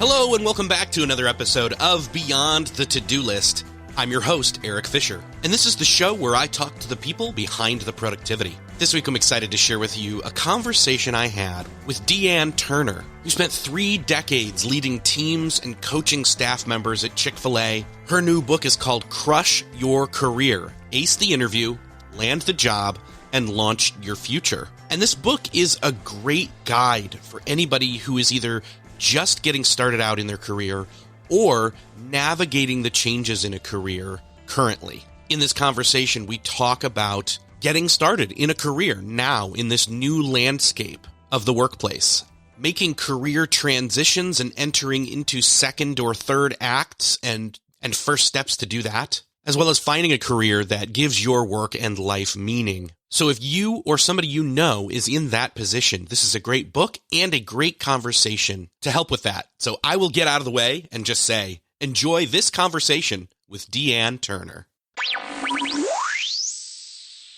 Hello and welcome back to another episode of Beyond the To-Do List. I'm your host, Erik Fisher, and this is the show where I talk to the people behind the productivity. This week I'm excited to share with you a conversation I had with Dee Ann Turner, who spent 3 decades leading teams and coaching staff members at Chick-fil-A. Her new book is called Crush Your Career, Ace the Interview, Land the Job, and Launch Your Future. And this book is a great guide for anybody who is either just getting started out in their career or navigating the changes in a career currently. In this conversation, we talk about getting started in a career now in this new landscape of the workplace, making career transitions and entering into second or third acts and first steps to do that, as well as finding a career that gives your work and life meaning. So if you or somebody you know is in that position, this is a great book and a great conversation to help with that. So I will get out of the way and just say, enjoy this conversation with Dee Ann Turner.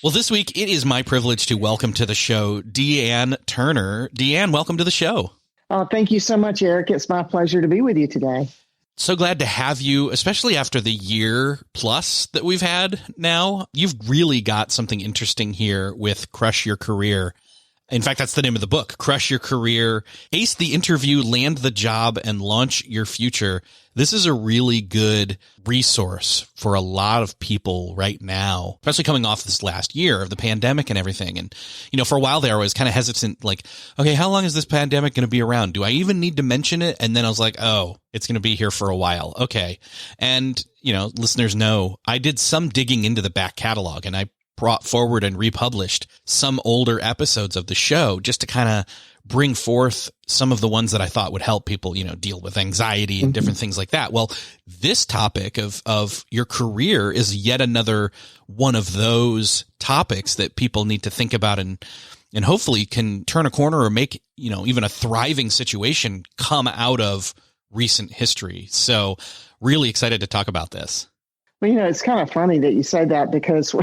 Well, this week it is my privilege to welcome to the show Dee Ann Turner. Dee Ann, welcome to the show. Oh, thank you so much, Erik. It's my pleasure to be with you today. So glad to have you, especially after the year plus that we've had now. You've really got something interesting here with Crush Your Career. In fact, that's the name of the book, Crush Your Career, Ace the Interview, Land the Job, and Launch Your Future. This is a really good resource for a lot of people right now, especially coming off this last year of the pandemic and everything. And, you know, for a while there, I was kind of hesitant, like, okay, how long is this pandemic going to be around? Do I even need to mention it? And then I was like, oh, it's going to be here for a while. Okay. And, you know, listeners know I did some digging into the back catalog, and I brought forward and republished some older episodes of the show just to kind of bring forth some of the ones that I thought would help people, you know, deal with anxiety and different things like that. Well, this topic of your career is yet another one of those topics that people need to think about and hopefully can turn a corner or make, you know, even a thriving situation come out of recent history. So really excited to talk about this. Well, you know, it's kind of funny that you say that because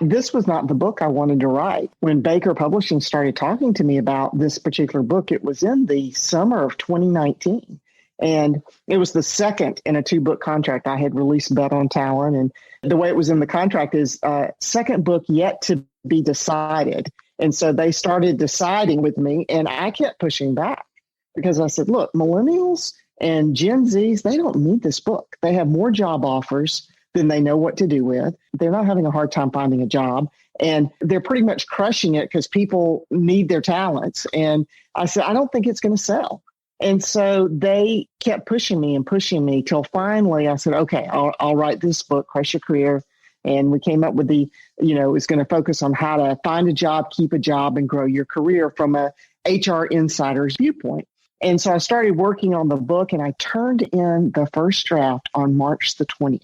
this was not the book I wanted to write. When Baker Publishing started talking to me about this particular book, it was in the summer of 2019. And it was the second in a 2-book contract. I had released Bet on Talent. And the way it was in the contract is second book yet to be decided. And so they started deciding with me, and I kept pushing back because I said, look, millennials and Gen Zs, they don't need this book. They have more job offers than they know what to do with. They're not having a hard time finding a job, and they're pretty much crushing it because people need their talents. And I said, I don't think it's going to sell. And so they kept pushing me till finally I said, okay, I'll write this book, Crush Your Career. And we came up with it's going to focus on how to find a job, keep a job, and grow your career from a HR insider's viewpoint. And so I started working on the book, and I turned in the first draft on March the 20th.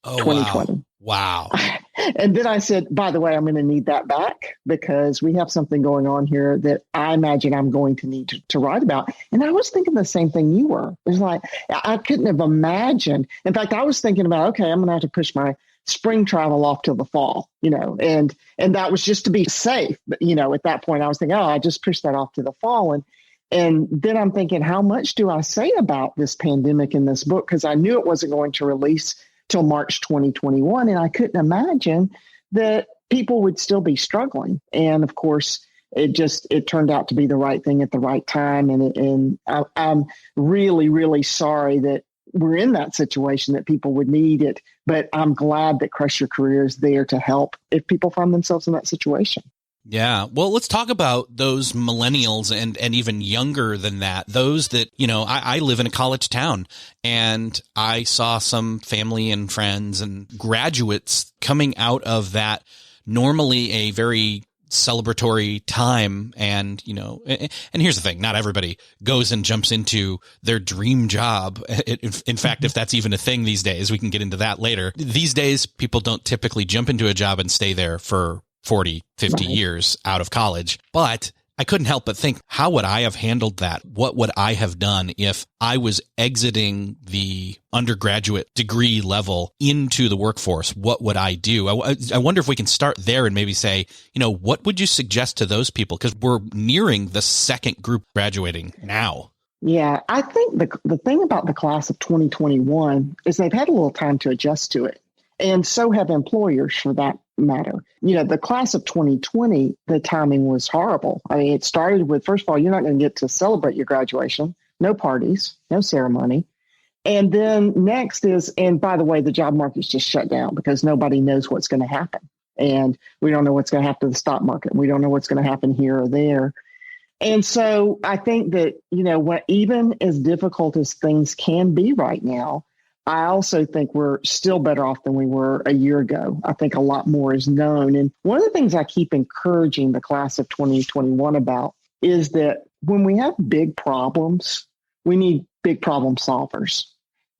Oh, 2020. Wow. And then I said, by the way, I'm going to need that back because we have something going on here that I imagine I'm going to need to write about. And I was thinking the same thing you were. It was like, I couldn't have imagined. In fact, I was thinking about, okay, I'm going to have to push my spring travel off till the fall, you know, and that was just to be safe. But, you know, at that point I was thinking, I just pushed that off to the fall. And then I'm thinking, how much do I say about this pandemic in this book? Because I knew it wasn't going to release till March 2021. And I couldn't imagine that people would still be struggling. And of course, it turned out to be the right thing at the right time. And I'm really, really sorry that we're in that situation that people would need it. But I'm glad that Crush Your Career is there to help if people find themselves in that situation. Yeah. Well, let's talk about those millennials and even younger than that. Those that, you know, I live in a college town, and I saw some family and friends and graduates coming out of that, normally a very celebratory time. And, you know, and here's the thing, not everybody goes and jumps into their dream job. In fact, if that's even a thing these days, we can get into that later. These days, people don't typically jump into a job and stay there for 40, 50 years out of college. But I couldn't help but think, how would I have handled that? What would I have done if I was exiting the undergraduate degree level into the workforce? What would I do? I wonder if we can start there and maybe say, you know, what would you suggest to those people? Because we're nearing the second group graduating now. Yeah, I think the thing about the class of 2021 is they've had a little time to adjust to it. And so have employers for that matter. The class of 2020, the timing was horrible. I mean, it started with, first of all, you're not going to get to celebrate your graduation, no parties, no ceremony. And then next is, and by the way, the job market's just shut down because nobody knows what's going to happen. And we don't know what's going to happen to the stock market. We don't know what's going to happen here or there. And so I think that, even as difficult as things can be right now, I also think we're still better off than we were a year ago. I think a lot more is known. And one of the things I keep encouraging the class of 2021 about is that when we have big problems, we need big problem solvers.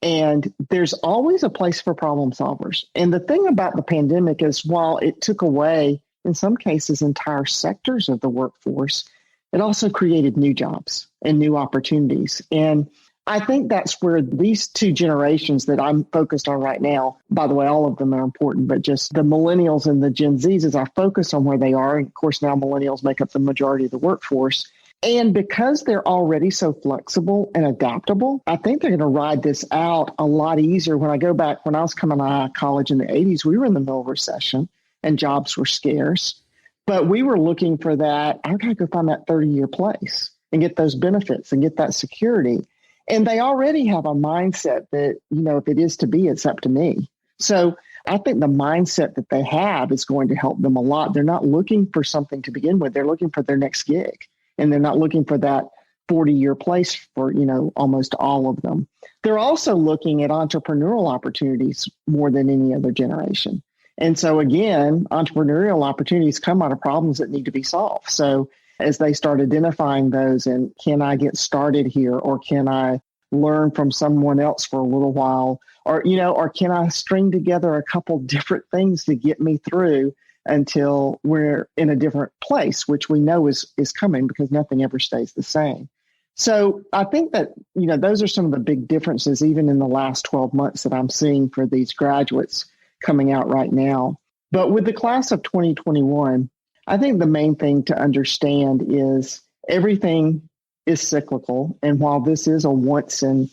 And there's always a place for problem solvers. And the thing about the pandemic is while it took away, in some cases, entire sectors of the workforce, it also created new jobs and new opportunities. And I think that's where these two generations that I'm focused on right now, by the way, all of them are important, but just the millennials and the Gen Zs, as I focus on where they are. And of course, now millennials make up the majority of the workforce. And because they're already so flexible and adaptable, I think they're going to ride this out a lot easier. When I go back, when I was coming out of college in the 80s, we were in the middle of recession and jobs were scarce. But we were looking for that. I got to go find that 30-year place and get those benefits and get that security. And they already have a mindset that, if it is to be, it's up to me. So I think the mindset that they have is going to help them a lot. They're not looking for something to begin with. They're looking for their next gig. And they're not looking for that 40-year place for, almost all of them. They're also looking at entrepreneurial opportunities more than any other generation. And so again, entrepreneurial opportunities come out of problems that need to be solved. So as they start identifying those, and can I get started here, or can I learn from someone else for a little while, or can I string together a couple different things to get me through until we're in a different place, which we know is coming because nothing ever stays the same. So I think that, those are some of the big differences, even in the last 12 months that I'm seeing for these graduates coming out right now. But with the class of 2021, I think the main thing to understand is everything is cyclical. And while this is a once in,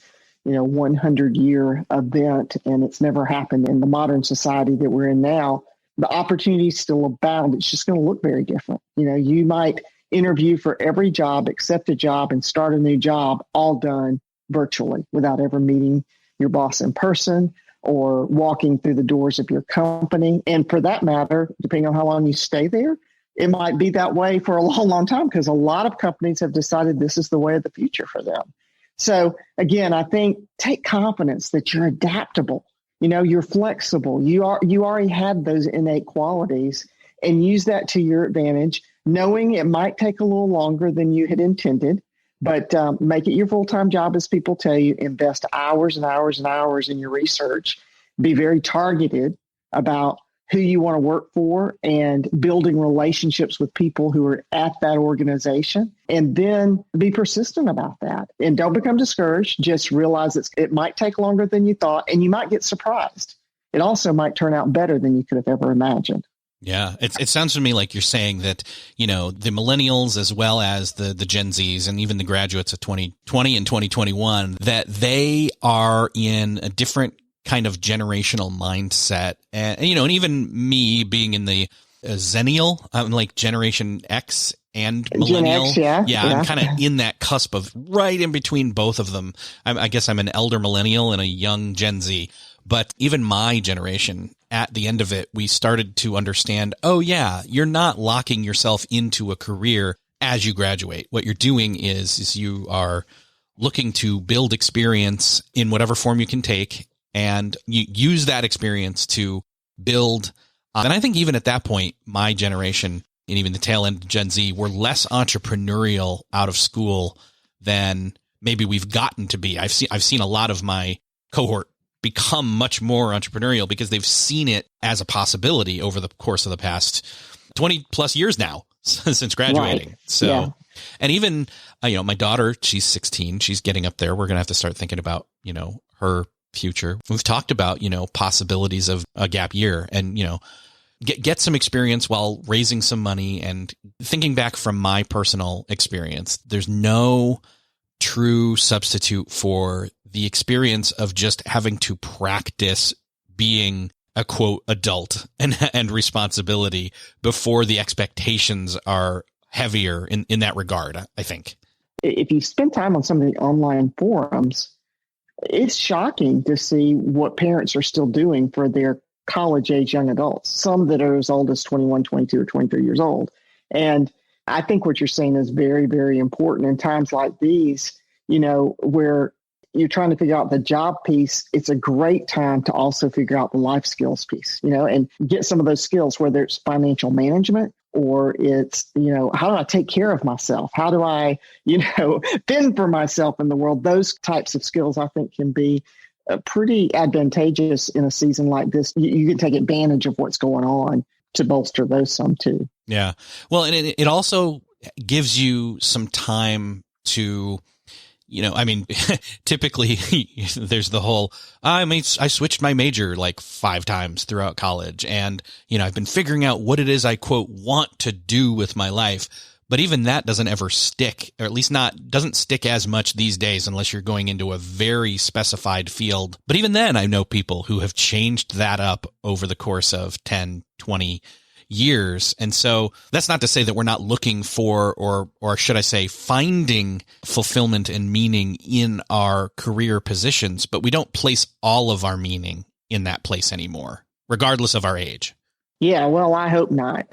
100-year event, and it's never happened in the modern society that we're in now, the opportunities still abound. It's just going to look very different. You might interview for every job, accept a job, and start a new job, all done virtually without ever meeting your boss in person or walking through the doors of your company. And for that matter, depending on how long you stay there, it might be that way for a long, long time because a lot of companies have decided this is the way of the future for them. So again, I think take confidence that you're adaptable. You're flexible. You already had those innate qualities, and use that to your advantage, knowing it might take a little longer than you had intended. But make it your full-time job, as people tell you. Invest hours and hours and hours in your research. Be very targeted about who you want to work for and building relationships with people who are at that organization. And then be persistent about that. And don't become discouraged. Just realize it might take longer than you thought, and you might get surprised. It also might turn out better than you could have ever imagined. Yeah, it sounds to me like you're saying that, the millennials as well as the Gen Zs and even the graduates of 2020 and 2021, that they are in a different kind of generational mindset. And even me being in the Zennial, I'm like Generation X and millennial. Gen X, yeah. I'm kind of in that cusp of right in between both of them. I guess I'm an elder millennial and a young Gen Z. But even my generation, at the end of it, we started to understand, oh yeah, you're not locking yourself into a career as you graduate. What you're doing is you are looking to build experience in whatever form you can take, and you use that experience to build. And I think even at that point, my generation and even the tail end of Gen Z were less entrepreneurial out of school than maybe we've gotten to be. I've seen a lot of my cohort become much more entrepreneurial because they've seen it as a possibility over the course of the past 20 plus years now since graduating. Right. So, yeah. And even, my daughter, she's 16, she's getting up there. We're going to have to start thinking about, her future. We've talked about, possibilities of a gap year and, get some experience while raising some money. And thinking back from my personal experience, there's no true substitute for the experience of just having to practice being a quote adult and responsibility before the expectations are heavier in that regard, I think. If you spend time on some of the online forums, it's shocking to see what parents are still doing for their college age young adults, some that are as old as 21, 22, or 23 years old. And I think what you're saying is very, very important in times like these, where you're trying to figure out the job piece. It's a great time to also figure out the life skills piece, and get some of those skills, whether it's financial management or it's, how do I take care of myself? How do I, fend for myself in the world? Those types of skills, I think, can be pretty advantageous in a season like this. You can take advantage of what's going on to bolster those some too. Yeah. Well, and it also gives you some time to, typically there's the whole, I switched my major like 5 times throughout college, and, I've been figuring out what it is I quote want to do with my life. But even that doesn't ever stick, or at least doesn't stick as much these days unless you're going into a very specified field. But even then, I know people who have changed that up over the course of 10, 20 years. And so that's not to say that we're not looking for, or should I say, finding fulfillment and meaning in our career positions, but we don't place all of our meaning in that place anymore, regardless of our age. Yeah, well, I hope not,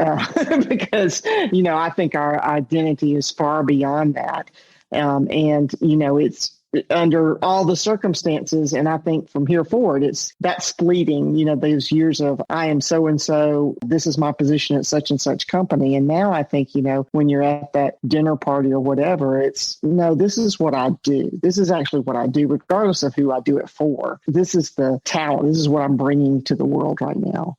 because, I think our identity is far beyond that. It's under all the circumstances. And I think from here forward, that's fleeting, those years of I am so-and-so, this is my position at such and such company. And now I think, when you're at that dinner party or whatever, this is what I do. This is actually what I do, regardless of who I do it for. This is the talent. This is what I'm bringing to the world right now.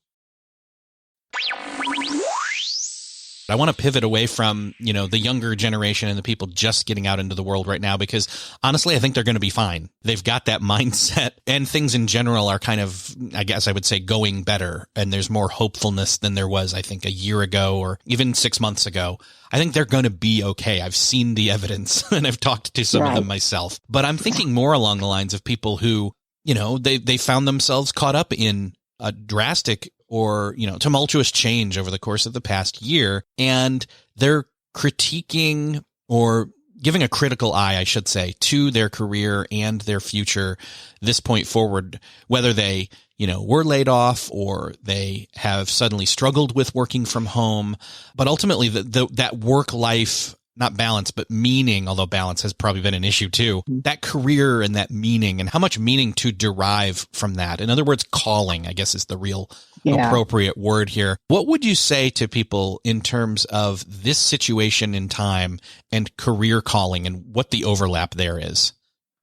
I want to pivot away from, the younger generation and the people just getting out into the world right now, because honestly, I think they're going to be fine. They've got that mindset, and things in general are kind of, I guess I would say, going better. And there's more hopefulness than there was, I think, a year ago or even 6 months ago. I think they're going to be okay. I've seen the evidence and I've talked to some of them myself, but I'm thinking more along the lines of people who, they found themselves caught up in a drastic or, tumultuous change over the course of the past year. And they're critiquing or giving a critical eye, I should say, to their career and their future this point forward, whether they, were laid off or they have suddenly struggled with working from home. But ultimately, that work life, not balance, but meaning, although balance has probably been an issue too, that career and that meaning and how much meaning to derive from that. In other words, calling, I guess, is the real appropriate word here. What would you say to people in terms of this situation in time and career calling and what the overlap there is?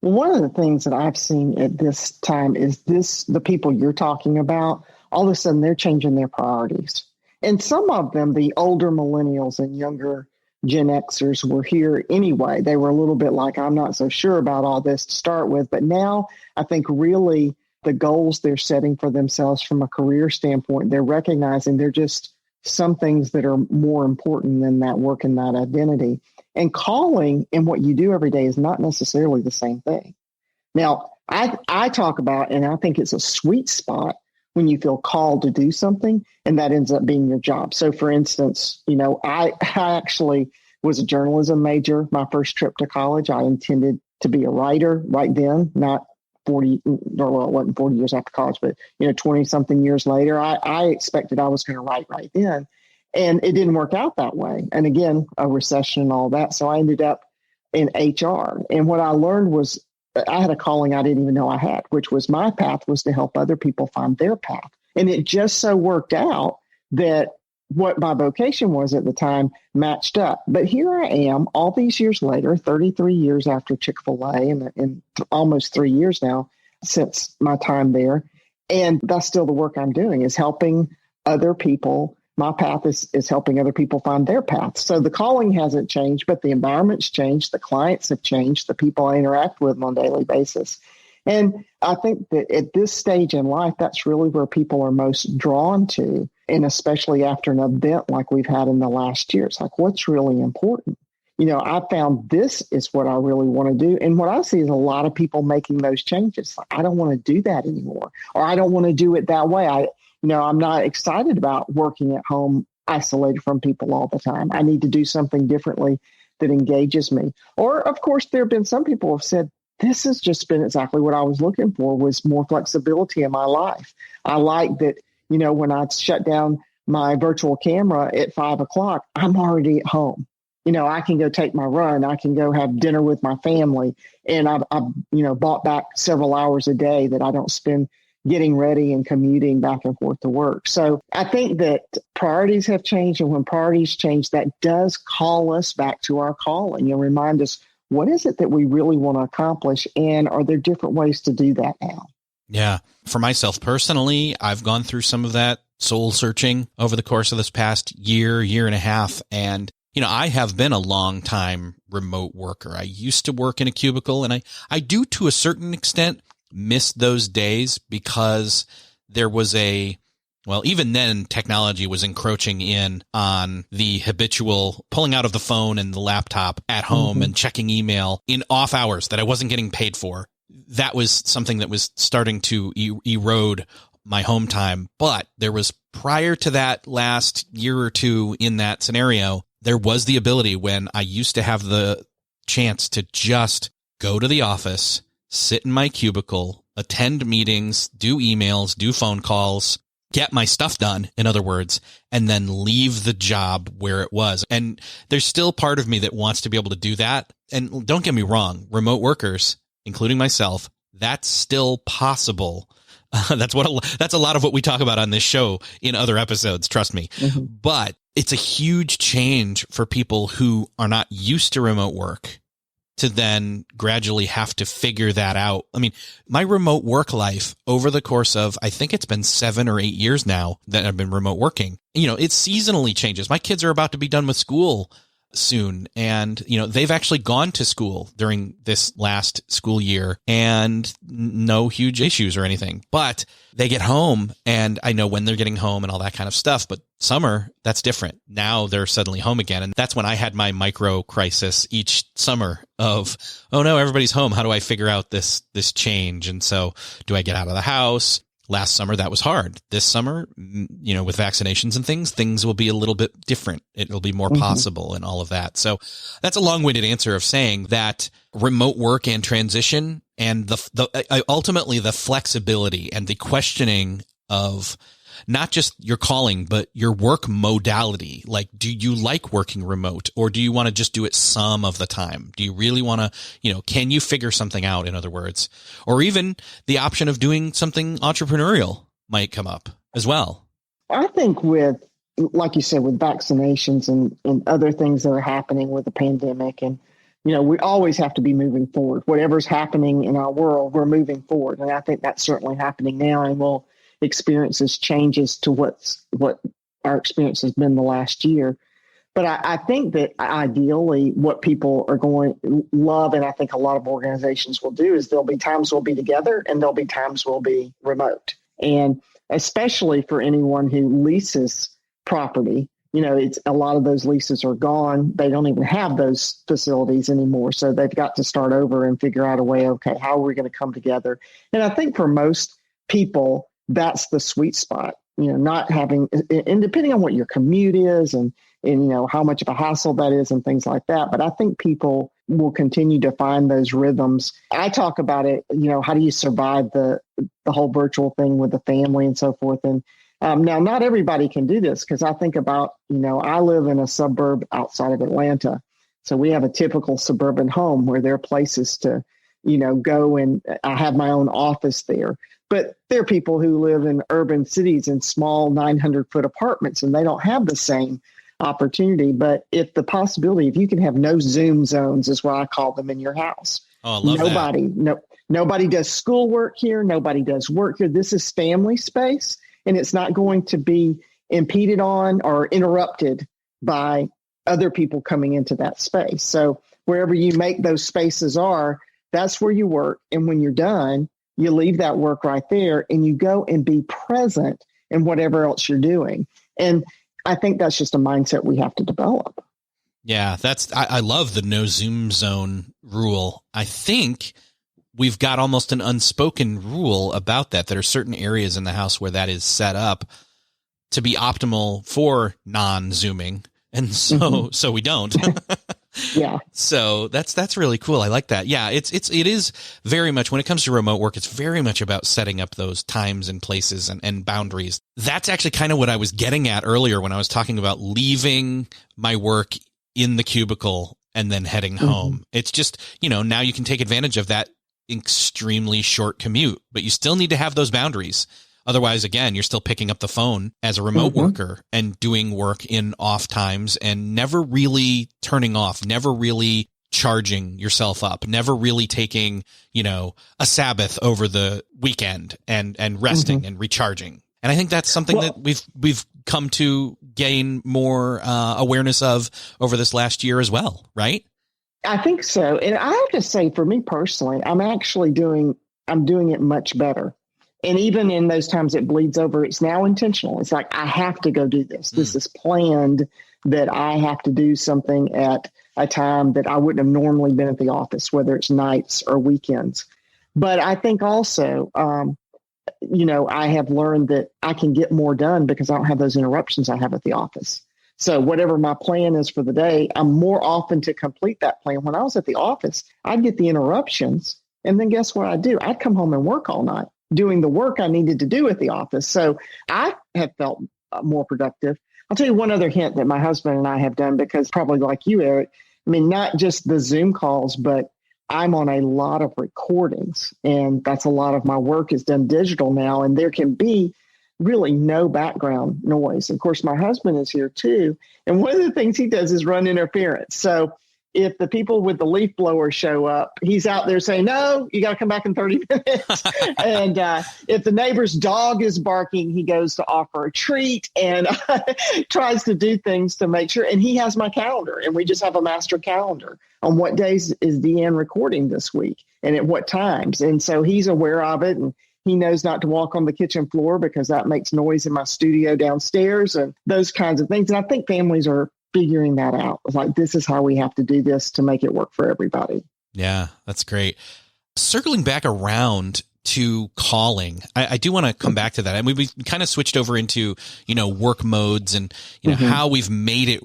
Well, one of the things that I've seen at this time is the people you're talking about, all of a sudden they're changing their priorities. And some of them, the older millennials and younger Gen Xers, were here anyway. They were a little bit like, I'm not so sure about all this to start with. But now I think really the goals they're setting for themselves from a career standpoint, they're recognizing they're just some things that are more important than that work and that identity. And calling and what you do every day is not necessarily the same thing. Now, I talk about, and I think it's a sweet spot when you feel called to do something and that ends up being your job. So for instance, I actually was a journalism major. My first trip to college, I intended to be a writer right then, not 40, or well, it wasn't 40 years after college, but 20 something years later, I expected I was going to write right then. And it didn't work out that way. And again, a recession and all that. So I ended up in HR. And what I learned was I had a calling I didn't even know I had, which was my path was to help other people find their path. And it just so worked out that what my vocation was at the time matched up. But here I am all these years later, 33 years after Chick-fil-A and almost 3 years now since my time there. And that's still the work I'm doing, is helping other people. My path is helping other people find their path. So the calling hasn't changed, but the environment's changed. The clients have changed, the people I interact with on a daily basis. And I think that at this stage in life, that's really where people are most drawn to. And especially after an event like we've had in the last year, it's like, what's really important? I found this is what I really want to do. And what I see is a lot of people making those changes. I don't want to do that anymore, or I don't want to do it that way. I'm not excited about working at home, isolated from people all the time. I need to do something differently that engages me. Or, of course, there have been some people who have said, this has just been exactly what I was looking for, was more flexibility in my life. I like that, when I shut down my virtual camera at 5:00, I'm already at home. I can go take my run. I can go have dinner with my family. And I've bought back several hours a day that I don't spend getting ready and commuting back and forth to work. So I think that priorities have changed. And when priorities change, that does call us back to our calling and remind us, what is it that we really want to accomplish? And are there different ways to do that now? Yeah. For myself personally, I've gone through some of that soul searching over the course of this past year and a half. And I have been a long time remote worker. I used to work in a cubicle, and I do to a certain extent miss those days, because there was even then technology was encroaching in on the habitual pulling out of the phone and the laptop at home and checking email in off hours that I wasn't getting paid for. That was something that was starting to erode my home time. But there was, prior to that last year or two in that scenario, there was the ability, when I used to have the chance to just go to the office, sit in my cubicle, attend meetings, do emails, do phone calls, get my stuff done, in other words, and then leave the job where it was. And there's still part of me that wants to be able to do that. And don't get me wrong, remote workers, including myself, that's still possible. That's a lot of what we talk about on this show in other episodes, trust me. But it's a huge change for people who are not used to remote work to then gradually have to figure that out. I mean, my remote work life over the course of, I think it's been 7 or 8 years now that I've been remote working. It seasonally changes. My kids are about to be done with school soon, and they've actually gone to school during this last school year, and no huge issues or anything, but they get home, and I know when they're getting home and all that kind of stuff. But summer, that's different. Now they're suddenly home again, and that's when I had my micro crisis each summer of, oh no, everybody's home, how do I figure out this change? And so, do I get out of the house? Last summer, that was hard. This summer, with vaccinations and things will be a little bit different. It'll be more possible and all of that. So that's a long-winded answer of saying that remote work and transition, and ultimately the flexibility and the questioning of not just your calling, but your work modality. Like, do you like working remote, or do you want to just do it some of the time? Do you really want to, can you figure something out, in other words? Or even the option of doing something entrepreneurial might come up as well. I think like you said, with vaccinations and other things that are happening with the pandemic, and, we always have to be moving forward. Whatever's happening in our world, we're moving forward. And I think that's certainly happening now, and we'll experiences changes to what our experience has been the last year. But I think that ideally what people are going to love, and I think a lot of organizations will do, is there'll be times we'll be together and there'll be times we'll be remote. And especially for anyone who leases property, it's a lot of those leases are gone. They don't even have those facilities anymore. So they've got to start over and figure out a way, okay, how are we going to come together? And I think for most people, that's the sweet spot, not having, and depending on what your commute is and how much of a hassle that is and things like that. But I think people will continue to find those rhythms. I talk about it, how do you survive the whole virtual thing with the family and so forth. And now not everybody can do this, because I think about, I live in a suburb outside of Atlanta. So we have a typical suburban home where there are places to, go, and I have my own office there. But there are people who live in urban cities in small 900-foot apartments, and they don't have the same opportunity. But if you can have no Zoom zones, is what I call them, in your house. Oh, I love that. Nobody does schoolwork here. Nobody does work here. This is family space, and it's not going to be impeded on or interrupted by other people coming into that space. So wherever you make those spaces are, that's where you work. And when you're done, you leave that work right there and you go and be present in whatever else you're doing. And I think that's just a mindset we have to develop. Yeah, I love the no Zoom zone rule. I think we've got almost an unspoken rule about that. There are certain areas in the house where that is set up to be optimal for non-Zooming. And so we don't. Yeah. So that's really cool. I like that. Yeah, it is very much, when it comes to remote work, it's very much about setting up those times and places and boundaries. That's actually kind of what I was getting at earlier when I was talking about leaving my work in the cubicle and then heading home. It's just, now you can take advantage of that extremely short commute, but you still need to have those boundaries. Otherwise, again, you're still picking up the phone as a remote worker and doing work in off times and never really turning off, never really charging yourself up, never really taking, a Sabbath over the weekend and resting and recharging. And I think that's something that we've come to gain more awareness of over this last year as well, right? I think so. And I have to say, for me personally, I'm doing it much better. And even in those times it bleeds over, it's now intentional. It's like, I have to go do this. This is planned, that I have to do something at a time that I wouldn't have normally been at the office, whether it's nights or weekends. But I think also, I have learned that I can get more done because I don't have those interruptions I have at the office. So whatever my plan is for the day, I'm more often to complete that plan. When I was at the office, I'd get the interruptions. And then guess what I'd do? I'd come home and work all night doing the work I needed to do at the office. So I have felt more productive. I'll tell you one other hint that my husband and I have done, because probably like you, Eric, not just the Zoom calls, but I'm on a lot of recordings, and that's a lot of my work is done digital now. And there can be really no background noise. Of course, my husband is here too. And one of the things he does is run interference. So if the people with the leaf blower show up, he's out there saying, no, you got to come back in 30 minutes. And if the neighbor's dog is barking, he goes to offer a treat and tries to do things to make sure. And he has my calendar, and we just have a master calendar on what days is Dee Ann recording this week and at what times. And so he's aware of it, and he knows not to walk on the kitchen floor because that makes noise in my studio downstairs and those kinds of things. And I think families are figuring that out. It's like, this is how we have to do this to make it work for everybody. Yeah, that's great. Circling back around to calling, I do want to come back to that. I mean, we kind of switched over into, work modes and, how we've made it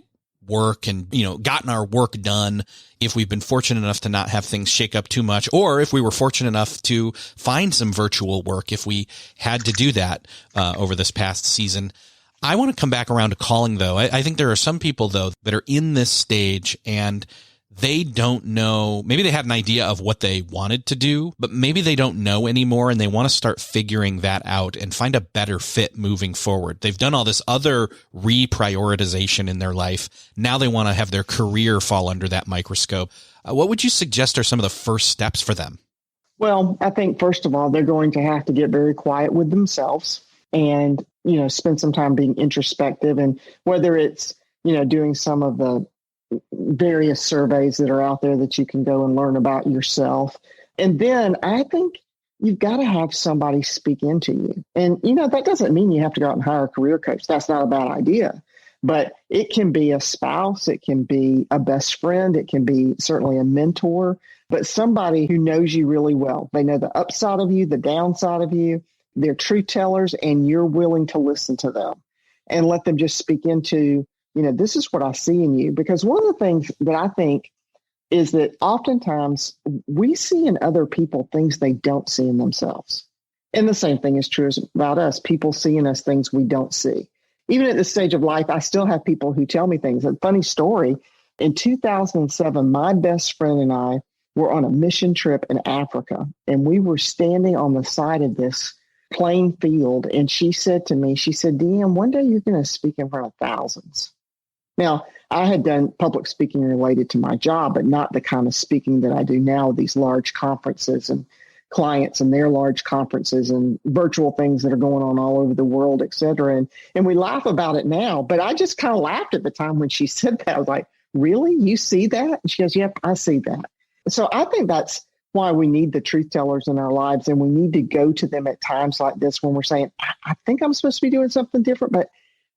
work and, gotten our work done if we've been fortunate enough to not have things shake up too much, or if we were fortunate enough to find some virtual work, if we had to do that over this past season. I want to come back around to calling, though. I think there are some people, though, that are in this stage and they don't know. Maybe they had an idea of what they wanted to do, but maybe they don't know anymore, and they want to start figuring that out and find a better fit moving forward. They've done all this other reprioritization in their life. Now they want to have their career fall under that microscope. What would you suggest are some of the first steps for them? Well, I think, first of all, they're going to have to get very quiet with themselves and spend some time being introspective, and whether it's, doing some of the various surveys that are out there that you can go and learn about yourself. And then I think you've got to have somebody speak into you. And, that doesn't mean you have to go out and hire a career coach. That's not a bad idea. But it can be a spouse. It can be a best friend. It can be certainly a mentor, but somebody who knows you really well. They know the upside of you, the downside of you. They're truth tellers, and you're willing to listen to them and let them just speak into, this is what I see in you. Because one of the things that I think is that oftentimes we see in other people things they don't see in themselves. And the same thing is true about us. People see in us things we don't see. Even at this stage of life, I still have people who tell me things. A funny story, in 2007, my best friend and I were on a mission trip in Africa, and we were standing on the side of this plain field. And she said to me, Dee Ann, one day you're going to speak in front of thousands. Now, I had done public speaking related to my job, but not the kind of speaking that I do now, these large conferences and clients and their large conferences and virtual things that are going on all over the world, et cetera. And we laugh about it now, but I just kind of laughed at the time when she said that. I was like, really? You see that? And she goes, yep, I see that. So I think that's why we need the truth tellers in our lives. And we need to go to them at times like this when we're saying, I think I'm supposed to be doing something different, but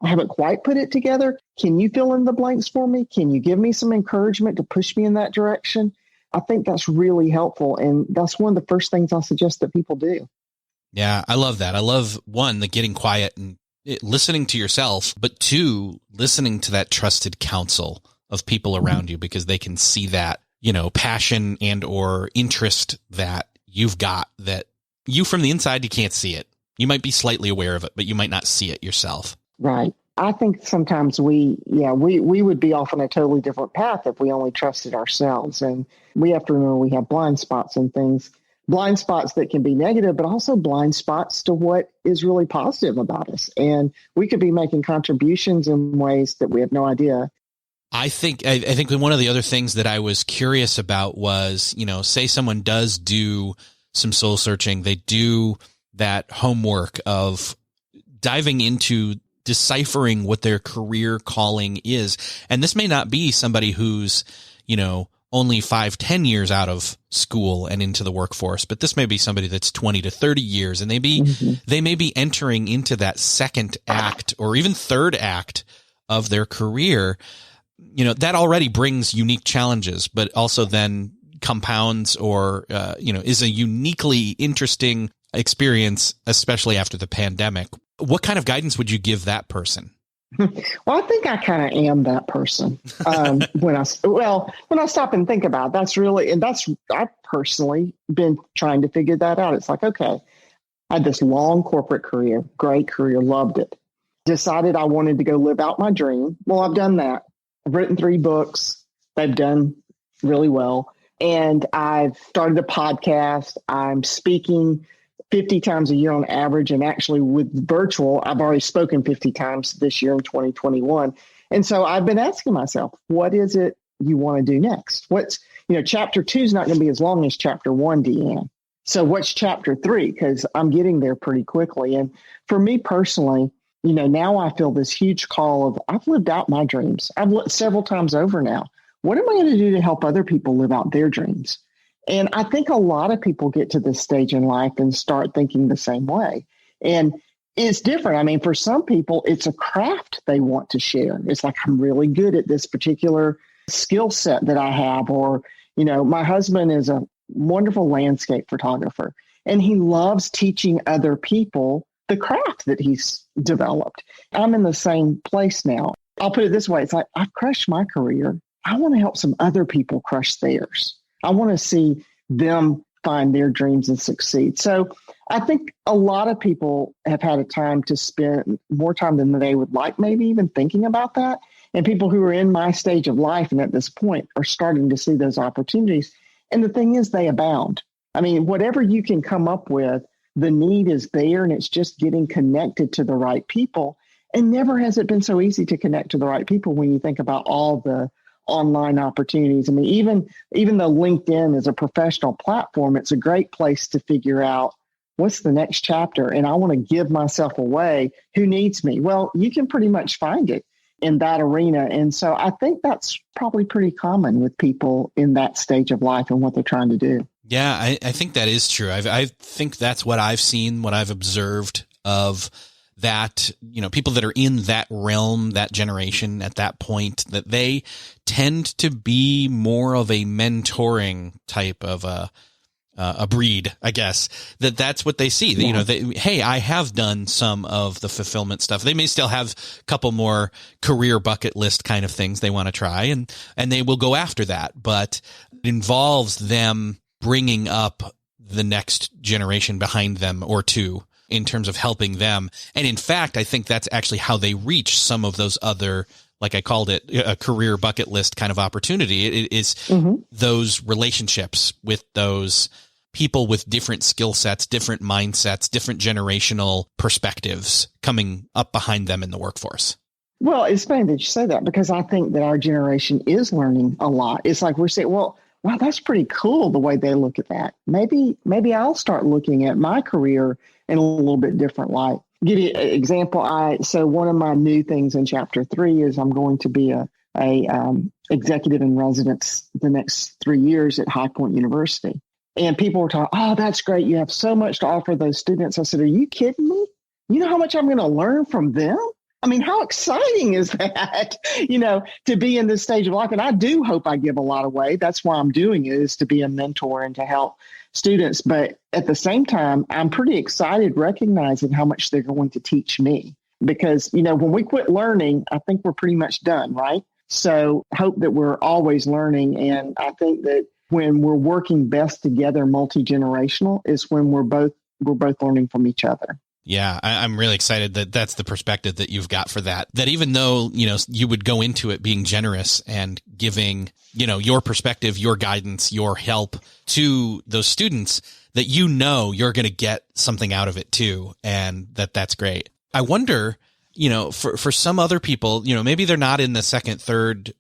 I haven't quite put it together. Can you fill in the blanks for me? Can you give me some encouragement to push me in that direction? I think that's really helpful. And that's one of the first things I suggest that people do. Yeah, I love that. I love, one, the getting quiet and listening to yourself, but two, listening to that trusted counsel of people around you, because they can see that, passion and or interest that you've got, that you from the inside, you can't see it. You might be slightly aware of it, but you might not see it yourself. Right. I think sometimes we would be off on a totally different path if we only trusted ourselves. And we have to remember we have blind spots and things, blind spots that can be negative, but also blind spots to what is really positive about us. And we could be making contributions in ways that we have no idea. I think one of the other things that I was curious about was, say someone does do some soul searching, they do that homework of diving into deciphering what their career calling is. And this may not be somebody who's, only 5-10 years out of school and into the workforce, but this may be somebody that's 20 to 30 years, and they may be entering into that second act or even third act of their career. That already brings unique challenges, but also then compounds or, is a uniquely interesting experience, especially after the pandemic. What kind of guidance would you give that person? Well, I think I kind of am that person. When I stop and think about it, I've personally been trying to figure that out. It's like, okay, I had this long corporate career, great career, loved it. Decided I wanted to go live out my dream. Well, I've done that. I've written 3 books. They've done really well. And I've started a podcast. I'm speaking 50 times a year on average. And actually with virtual, I've already spoken 50 times this year in 2021. And so I've been asking myself, what is it you want to do next? Chapter 2 is not going to be as long as chapter 1, Dee Ann. So what's chapter 3? Because I'm getting there pretty quickly. And for me personally, now I feel this huge call of I've lived out my dreams. I've lived several times over now. What am I going to do to help other people live out their dreams? And I think a lot of people get to this stage in life and start thinking the same way. And it's different. I mean, for some people, it's a craft they want to share. It's like, I'm really good at this particular skill set that I have. Or, my husband is a wonderful landscape photographer, and he loves teaching other people the craft that he's developed. I'm in the same place now. I'll put it this way. It's like, I've crushed my career. I want to help some other people crush theirs. I want to see them find their dreams and succeed. So I think a lot of people have had a time to spend more time than they would like, maybe even thinking about that. And people who are in my stage of life and at this point are starting to see those opportunities. And the thing is, they abound. I mean, whatever you can come up with, the need is there, and it's just getting connected to the right people. And never has it been so easy to connect to the right people when you think about all the online opportunities. I mean, even though LinkedIn is a professional platform, it's a great place to figure out what's the next chapter. And I want to give myself away. Who needs me? Well, you can pretty much find it in that arena. And so I think that's probably pretty common with people in that stage of life and what they're trying to do. Yeah, I think that is true. I think that's what I've seen, what I've observed of that, people that are in that realm, that generation at that point, that they tend to be more of a mentoring type of a breed, I guess, that's what they see. Yeah. Hey, I have done some of the fulfillment stuff. They may still have a couple more career bucket list kind of things they want to try, and they will go after that, but it involves them bringing up the next generation behind them or two in terms of helping them. And in fact, I think that's actually how they reach some of those other, like I called it, a career bucket list kind of opportunity. It is those relationships with those people with different skill sets, different mindsets, different generational perspectives coming up behind them in the workforce. Well, it's funny that you say that, because I think that our generation is learning a lot. It's like we're saying, well, wow, that's pretty cool the way they look at that. Maybe I'll start looking at my career in a little bit different light. Give you an example. So one of my new things in chapter 3 is I'm going to be a executive in residence the next 3 years at High Point University. And people were talking, oh, that's great. You have so much to offer those students. I said, are you kidding me? You know how much I'm going to learn from them? I mean, how exciting is that, to be in this stage of life? And I do hope I give a lot away. That's why I'm doing it, is to be a mentor and to help students. But at the same time, I'm pretty excited recognizing how much they're going to teach me. Because, when we quit learning, I think we're pretty much done, right? So hope that we're always learning. And I think that when we're working best together, multi-generational, is when we're both learning from each other. Yeah, I'm really excited that that's the perspective that you've got for that. That even though, you would go into it being generous and giving, your perspective, your guidance, your help to those students, that you're going to get something out of it too. And that's great. I wonder, for some other people, maybe they're not in the second, third,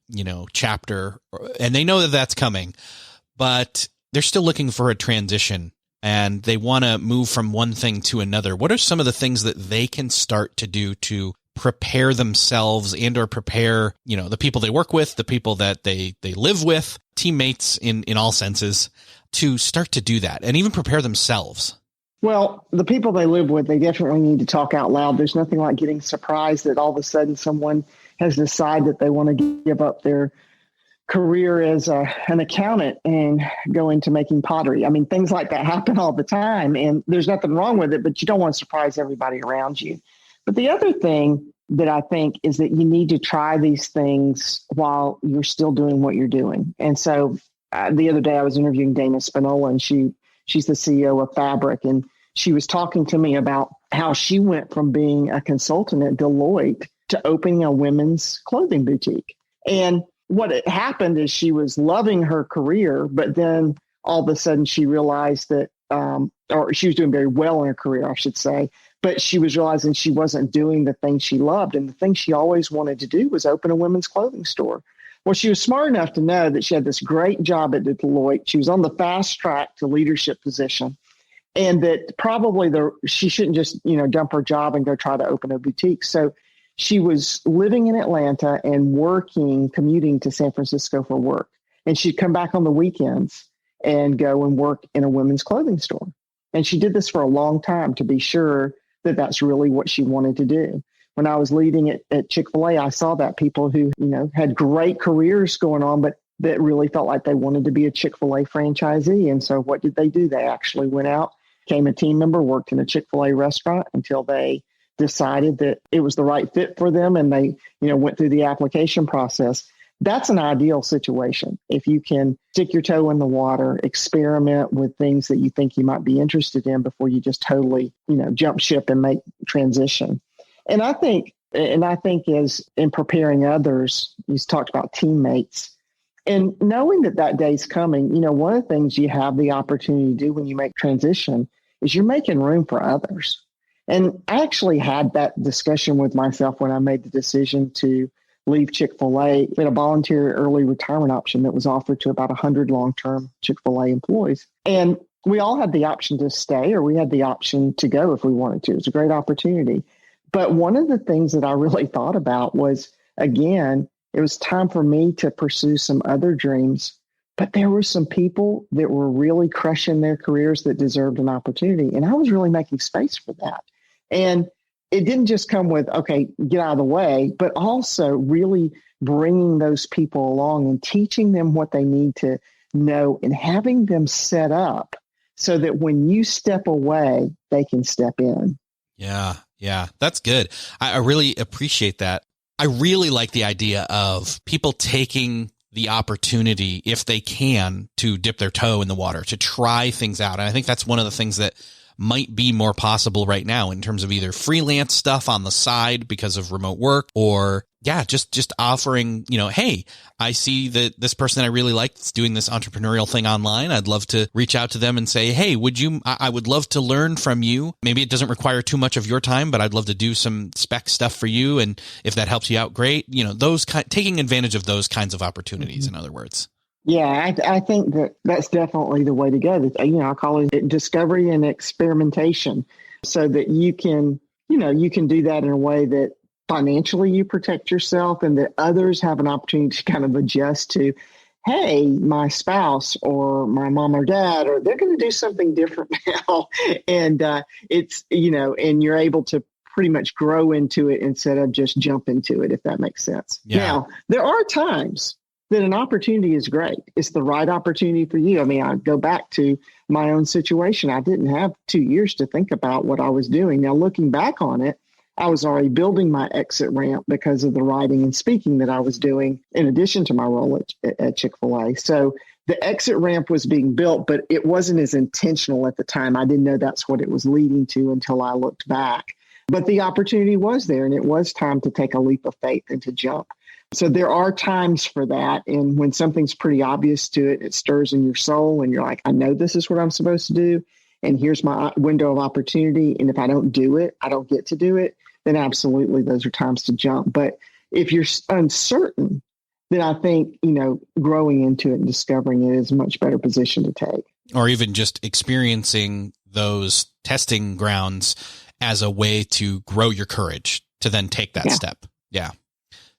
chapter, and they know that that's coming, but they're still looking for a transition and they want to move from one thing to another. What are some of the things that they can start to do to prepare themselves and or prepare, the people they work with, the people that they live with, teammates in all senses, to start to do that and even prepare themselves? Well, the people they live with, they definitely need to talk out loud. There's nothing like getting surprised that all of a sudden someone has decided that they want to give up their career as an accountant and go into making pottery. I mean, things like that happen all the time, and there's nothing wrong with it, but you don't want to surprise everybody around you. But the other thing that I think is that you need to try these things while you're still doing what you're doing. And so the other day I was interviewing Dana Spinola, and she's the CEO of Fabric, and she was talking to me about how she went from being a consultant at Deloitte to opening a women's clothing boutique. And what had happened is she was loving her career, but then all of a sudden she realized that, or she was doing very well in her career, I should say, but she was realizing she wasn't doing the thing she loved. And the thing she always wanted to do was open a women's clothing store. Well, she was smart enough to know that she had this great job at Deloitte. She was on the fast track to leadership position. And that probably she shouldn't just, dump her job and go try to open a boutique. So she was living in Atlanta and commuting to San Francisco for work. And she'd come back on the weekends and go and work in a women's clothing store. And she did this for a long time to be sure that that's really what she wanted to do. When I was leading it at Chick-fil-A, I saw that people who, had great careers going on, but that really felt like they wanted to be a Chick-fil-A franchisee. And so what did they do? They actually went out, became a team member, worked in a Chick-fil-A restaurant until they decided that it was the right fit for them. And they, went through the application process. That's an ideal situation. If you can stick your toe in the water, experiment with things that you think you might be interested in before you just totally, jump ship and make transition. And I think as in preparing others, you talked about teammates and knowing that day's coming, one of the things you have the opportunity to do when you make transition is you're making room for others. And I actually had that discussion with myself when I made the decision to leave Chick-fil-A. We had a volunteer early retirement option that was offered to about 100 long-term Chick-fil-A employees. And we all had the option to stay, or we had the option to go if we wanted to. It was a great opportunity. But one of the things that I really thought about was, again, it was time for me to pursue some other dreams. But there were some people that were really crushing their careers that deserved an opportunity. And I was really making space for that. And it didn't just come with, okay, get out of the way, but also really bringing those people along and teaching them what they need to know and having them set up so that when you step away, they can step in. Yeah, that's good. I really appreciate that. I really like the idea of people taking the opportunity, if they can, to dip their toe in the water, to try things out. And I think that's one of the things that might be more possible right now in terms of either freelance stuff on the side because of remote work, or just offering, hey, I see that this person I really like is doing this entrepreneurial thing online. I'd love to reach out to them and say, hey, I would love to learn from you. Maybe it doesn't require too much of your time, but I'd love to do some spec stuff for you. And if that helps you out, great. Taking advantage of those kinds of opportunities, in other words. Yeah, I think that's definitely the way to go. I call it discovery and experimentation, so that you can do that in a way that financially you protect yourself and that others have an opportunity to kind of adjust to, hey, my spouse or my mom or dad, or they're going to do something different now. And and you're able to pretty much grow into it instead of just jump into it, if that makes sense. Yeah. Now, there are times that an opportunity is great. It's the right opportunity for you. I mean, I go back to my own situation. I didn't have 2 years to think about what I was doing. Now, looking back on it, I was already building my exit ramp because of the writing and speaking that I was doing in addition to my role at Chick-fil-A. So the exit ramp was being built, but it wasn't as intentional at the time. I didn't know that's what it was leading to until I looked back. But the opportunity was there, and it was time to take a leap of faith and to jump. So there are times for that. And when something's pretty obvious to it, it stirs in your soul and you're like, I know this is what I'm supposed to do. And here's my window of opportunity. And if I don't do it, I don't get to do it. Then absolutely, those are times to jump. But if you're uncertain, then I think, growing into it and discovering it is a much better position to take. Or even just experiencing those testing grounds as a way to grow your courage to then take that step. Yeah.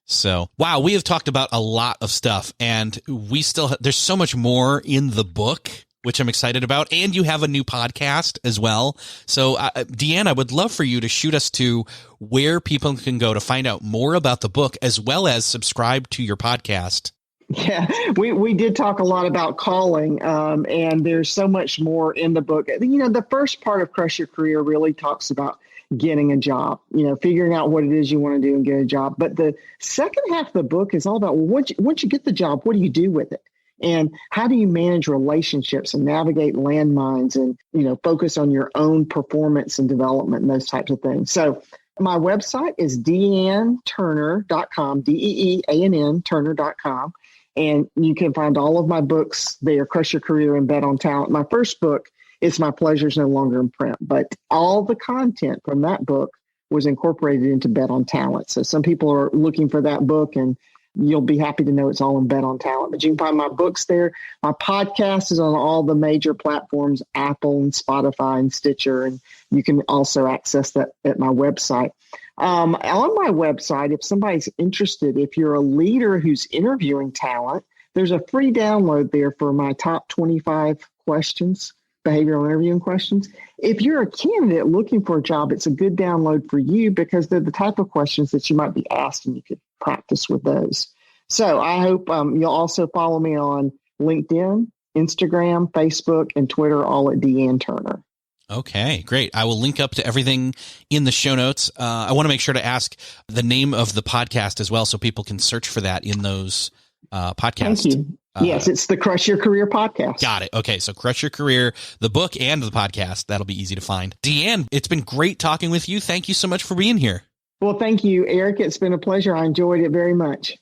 So, wow, we have talked about a lot of stuff, and there's so much more in the book, which I'm excited about. And you have a new podcast as well. So, Dee Ann, I would love for you to shoot us to where people can go to find out more about the book, as well as subscribe to your podcast. Yeah, we did talk a lot about calling, and there's so much more in the book. The first part of Crush Your Career really talks about getting a job, figuring out what it is you want to do and get a job. But the second half of the book is all about, once you get the job, what do you do with it? And how do you manage relationships and navigate landmines and, focus on your own performance and development and those types of things. So my website is deeannturner.com, DEEANN Turner.com. And you can find all of my books there, Crush Your Career and Bet on Talent. My first book, It's My Pleasure's No Longer in Print, but all the content from that book was incorporated into Bet on Talent. So some people are looking for that book, and you'll be happy to know it's all in Bet on Talent. But you can find my books there. My podcast is on all the major platforms, Apple and Spotify and Stitcher, and you can also access that at my website. On my website, if somebody's interested, if you're a leader who's interviewing talent, there's a free download there for my top 25 questions, behavioral interviewing questions. If you're a candidate looking for a job, it's a good download for you because they're the type of questions that you might be asked, and you could practice with those. So I hope you'll also follow me on LinkedIn, Instagram, Facebook, and Twitter, all at Dee Ann Turner. Okay, great. I will link up to everything in the show notes. I want to make sure to ask the name of the podcast as well, so people can search for that in those podcasts. Thank you. Yes, it's the Crush Your Career podcast. Got it. Okay, so Crush Your Career, the book and the podcast. That'll be easy to find. Dee Ann, it's been great talking with you. Thank you so much for being here. Well, thank you, Erik. It's been a pleasure. I enjoyed it very much.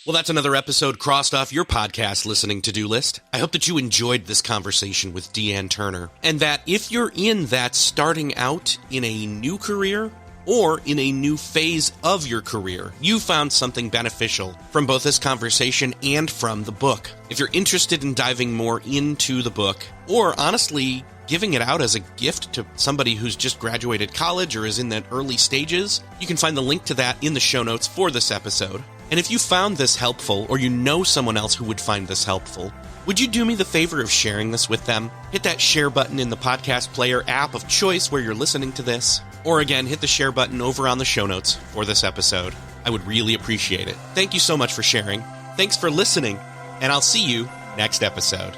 Well, that's another episode crossed off your podcast listening to-do list. I hope that you enjoyed this conversation with Dee Ann Turner, and that if you're in that starting out in a new career or in a new phase of your career, you found something beneficial from both this conversation and from the book. If you're interested in diving more into the book, or honestly giving it out as a gift to somebody who's just graduated college or is in the early stages, you can find the link to that in the show notes for this episode. And if you found this helpful, or you know someone else who would find this helpful, would you do me the favor of sharing this with them? Hit that share button in the podcast player app of choice where you're listening to this. Or again, hit the share button over on the show notes for this episode. I would really appreciate it. Thank you so much for sharing. Thanks for listening, and I'll see you next episode.